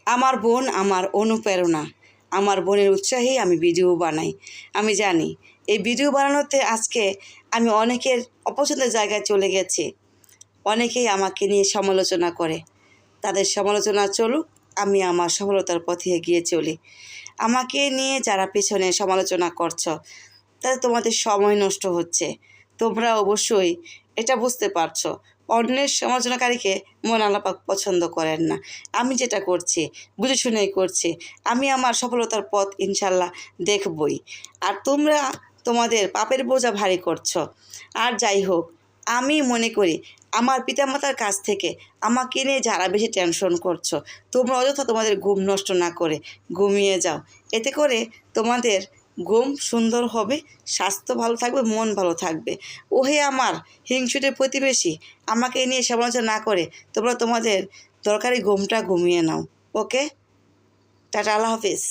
আমার বোন আমার অনুপ্রেরণা, আমার বোনের উৎসাহেই আমি ভিডিও বানাই। আমি জানি এই ভিডিও বানানোতে আজকে আমি অনেকের অপছন্দের জায়গায় চলে গেছি। অনেকেই আমাকে নিয়ে সমালোচনা করে, তাদের সমালোচনা চলুক, আমি আমার সফলতার পথে এগিয়ে চলি। আমাকে নিয়ে যারা পেছনে সমালোচনা করছো, তাতে তোমাদের সময় নষ্ট হচ্ছে। তোমরা অবশ্যই এটা বুঝতে পারছো অন্যের সমালোচনাকারীকে মন আল্লাহ পাক পছন্দ করেন না। আমি যেটা করছি বুঝে শুনেই করছি, আমি আমার সফলতার পথ ইনশাল্লাহ দেখবই। আর তোমরা তোমাদের পাপের বোঝা ভারী করছো। আর যাই হোক, আমি মনে করি আমার পিতামাতার কাছ থেকে আমাকে নিয়ে যারা বেশি টেনশন করছো, তোমরা অযথা তোমাদের ঘুম নষ্ট না করে ঘুমিয়ে যাও। এতে করে তোমাদের ঘুম সুন্দর হবে, স্বাস্থ্য ভালো থাকবে, মন ভালো থাকবে। ওহে আমার হিংসুটে প্রতিবেশী, আমাকে নিয়ে সমালোচনা না করে তোমরা তোমাদের দরকারি ঘুমটা ঘুমিয়ে নাও। ওকে, টাটা, আল্লাহ হাফিজ।